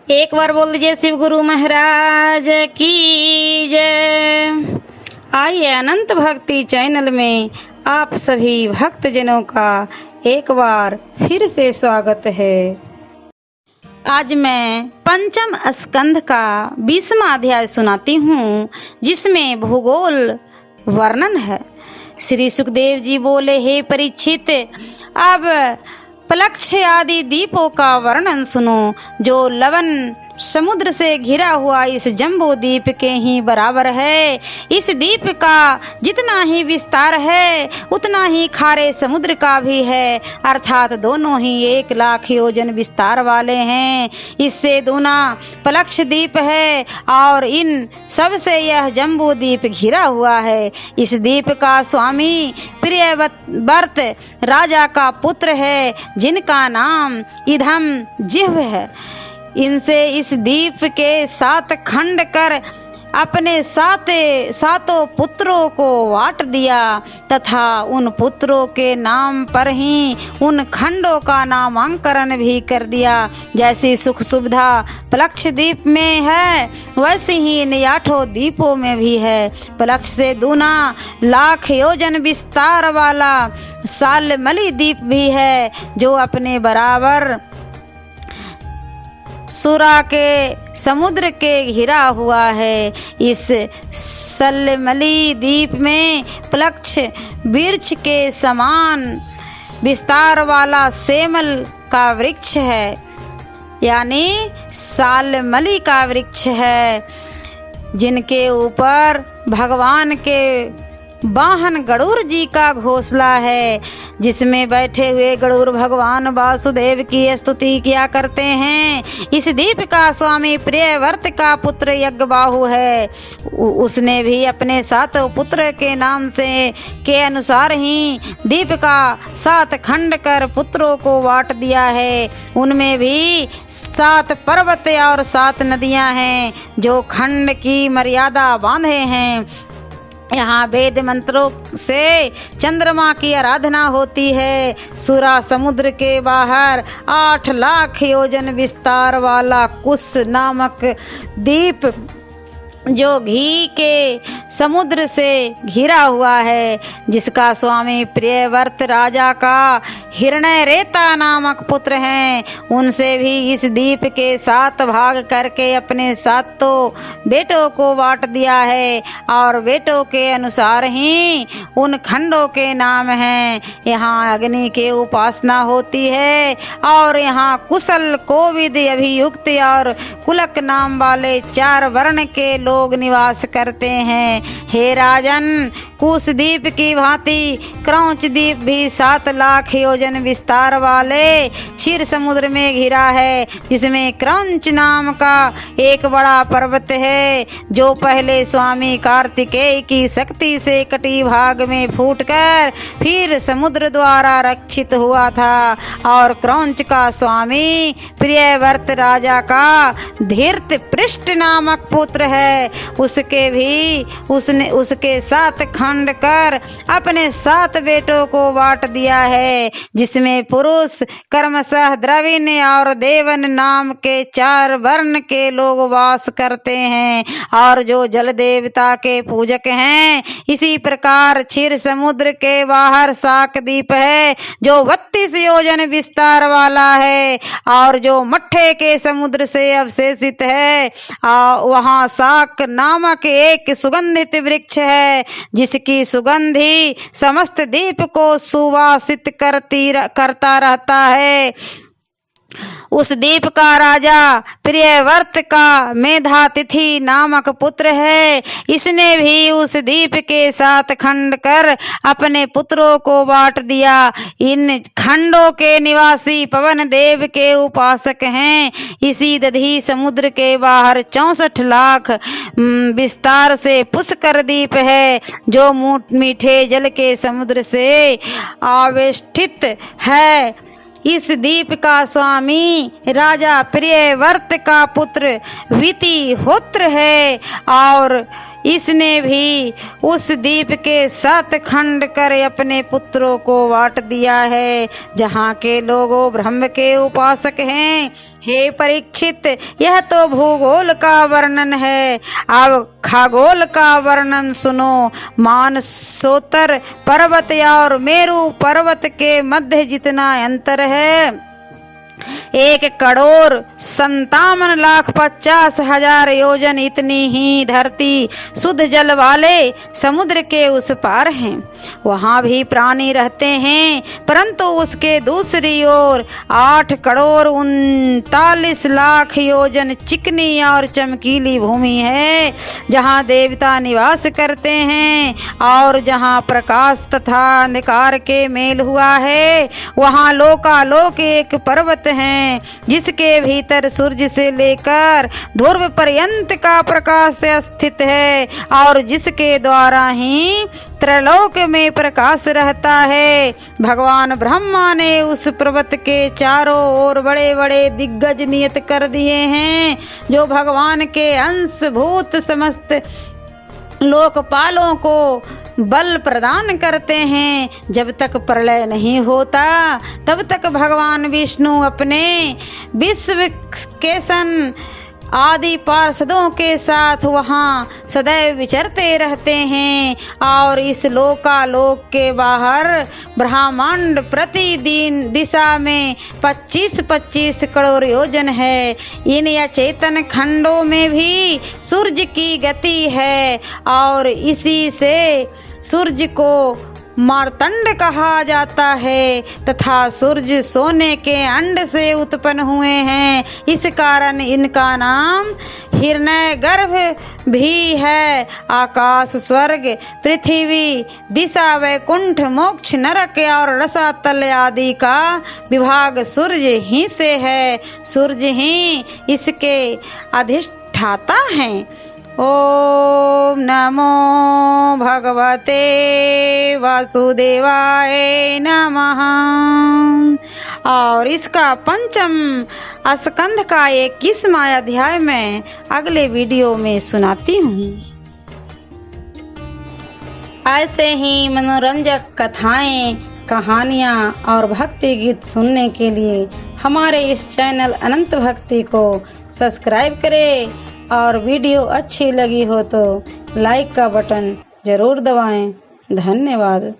एक बार बोल दीजिए शिव गुरु महाराज की जय। आइए अनंत भक्ति चैनल में आप सभी भक्तजनों का एक बार फिर से स्वागत है। आज मैं पंचम स्कंध का 20वां अध्याय सुनाती हूँ, जिसमें भूगोल वर्णन है। श्री सुखदेव जी बोले, हे परीक्षित, अब प्लक्ष आदि द्वीपों का वर्णन सुनो, जो लवण समुद्र से घिरा हुआ इस जम्बू द्वीप के ही बराबर है। इस द्वीप का जितना ही विस्तार है उतना ही खारे समुद्र का भी है, अर्थात दोनों ही 1,00,000 योजन विस्तार वाले हैं। इससे दूना प्लक्ष द्वीप है और इन सब से यह जम्बू द्वीप घिरा हुआ है। इस द्वीप का स्वामी प्रियव्रत राजा का पुत्र है, जिनका नाम इधम जिह्व है। इनसे इस द्वीप के 7 खंड कर अपने सातों पुत्रों को बांट दिया तथा उन पुत्रों के नाम पर ही उन खंडों का नामांकन भी कर दिया। जैसी सुख सुविधा प्लक्ष द्वीप में है, वैसे ही इन 8 द्वीपों में भी है। प्लक्ष से दूना 1,00,000 योजन विस्तार वाला सालमली द्वीप भी है, जो अपने बराबर सुरा के समुद्र के घिरा हुआ है। इस सलमली द्वीप में प्लक्ष वृक्ष के समान विस्तार वाला सेमल का वृक्ष है, यानी सालमली का वृक्ष है, जिनके ऊपर भगवान के वाहन गरुड़ जी का घोंसला है, जिसमें बैठे हुए गरुड़ भगवान वासुदेव की स्तुति किया करते हैं। इस द्वीप का स्वामी प्रियव्रत का पुत्र यज्ञबाहु है। उसने भी अपने 7 पुत्र के नाम से के अनुसार ही द्वीप का 7 खंड कर पुत्रों को बांट दिया है। उनमें भी 7 पर्वत और 7 नदियां हैं, जो खंड की मर्यादा बांधे हैं। यहाँ वेद मंत्रों से चंद्रमा की आराधना होती है। सुरा समुद्र के बाहर 8,00,000 योजन विस्तार वाला कुश नामक द्वीप, जो घी के समुद्र से घिरा हुआ है, जिसका स्वामी प्रियव्रत राजा का हिरण्यरेता नामक पुत्र हैं। उनसे भी इस द्वीप के 7 भाग करके अपने 7 बेटों को बांट दिया है, और बेटों के अनुसार ही उन खंडों के नाम हैं। यहाँ अग्नि के उपासना होती है, और यहाँ कुशल, कोविद, अभियुक्त और कुलक नाम वाले 4 वर्ण के लोग निवास करते हैं। हे राजन, कुश द्वीप की भांति क्रौंच द्वीप भी 7,00,000 योजन विस्तार वाले क्षीर समुद्र में घिरा है, जिसमें क्रौंच नाम का एक बड़ा पर्वत है, जो पहले स्वामी कार्तिकेय की शक्ति से कटी भाग में फूटकर फिर समुद्र द्वारा रक्षित हुआ था। और क्रौंच का स्वामी प्रियव्रत राजा का धीर्त पृष्ठ नामक पुत्र है। उसके 7 खंड कर अपने 7 बेटों को बांट दिया है, जिसमें पुरुष, कर्मशः, द्रविण और देवन नाम के 4 वर्ण के लोग वास करते हैं, और जो जल देवता के पूजक हैं। इसी प्रकार क्षीर समुद्र के बाहर शाक द्वीप है, जो 32 योजन विस्तार वाला है, और जो मट्ठे के समुद्र से अवशेषित है। वहाँ शाक नामक एक सुगंधित वृक्ष है, जिसकी सुगंधी समस्त द्वीप को सुवासित करता रहता है। उस द्वीप का राजा प्रियव्रत का मेधातिथि नामक पुत्र है। इसने भी उस द्वीप के 7 खंड कर अपने पुत्रों को बांट दिया। इन खंडों के निवासी पवन देव के उपासक हैं। इसी दधी समुद्र के बाहर 64,00,000 विस्तार से पुष्कर द्वीप है, जो मीठे जल के समुद्र से आवेष्टित है। इस द्वीप का स्वामी राजा प्रियव्रत का पुत्र वितिहोत्र है, और इसने भी उस द्वीप के 7 खंड कर अपने पुत्रों को बांट दिया है। जहाँ के लोगों ब्रह्म के उपासक हैं। हे परीक्षित, यह तो भूगोल का वर्णन है, अब खगोल का वर्णन सुनो। मानसोत्तर पर्वत और मेरू पर्वत के मध्य जितना अंतर है, 1,57,50,000 योजन इतनी ही धरती शुद्ध जल वाले समुद्र के उस पार है। वहाँ भी प्राणी रहते हैं, परंतु उसके दूसरी ओर 8,39,00,000 योजन चिकनी और चमकीली भूमि है, जहाँ देवता निवास करते हैं और जहाँ प्रकाश तथा अंधकार के मेल हुआ है। वहाँ लोकालोक एक पर्वत है, जिसके भीतर सूर्य से लेकर ध्रुव पर्यंत का प्रकाश स्थित है और जिसके द्वारा ही त्रैलोक में प्रकाश रहता है। भगवान ब्रह्मा ने उस पर्वत के चारों ओर बड़े बड़े दिग्गज नियत कर दिए हैं, जो भगवान के अंशभूत समस्त लोकपालों को बल प्रदान करते हैं। जब तक प्रलय नहीं होता, तब तक भगवान विष्णु अपने विश्व के सन आदि पार्षदों के साथ वहाँ सदैव विचरते रहते हैं। और इस लोकालोक के बाहर ब्रह्मांड प्रतिदिन दिशा में 25-25 करोड़ योजन है। इन अचेतन खंडों में भी सूर्य की गति है और इसी से सूर्य को मार्तंड कहा जाता है तथा सूर्य सोने के अंड से उत्पन्न हुए हैं। इस कारण इनका नाम हिरण्यगर्भ भी है। आकाश, स्वर्ग, पृथ्वी, दिशा, वैकुंठ, मोक्ष, नरक और रसातल आदि का विभाग सूर्य ही से है। सूर्य ही इसके अधिष्ठाता हैं। ओम नमो भगवते वासुदेवाय नमः। और इसका पंचम स्कंध का 21वां अध्याय मैं अगले वीडियो में सुनाती हूँ। ऐसे ही मनोरंजक कथाएं, कहानियाँ और भक्ति गीत सुनने के लिए हमारे इस चैनल अनंत भक्ति को सब्सक्राइब करें और वीडियो अच्छी लगी हो तो लाइक का बटन जरूर दबाएं। धन्यवाद।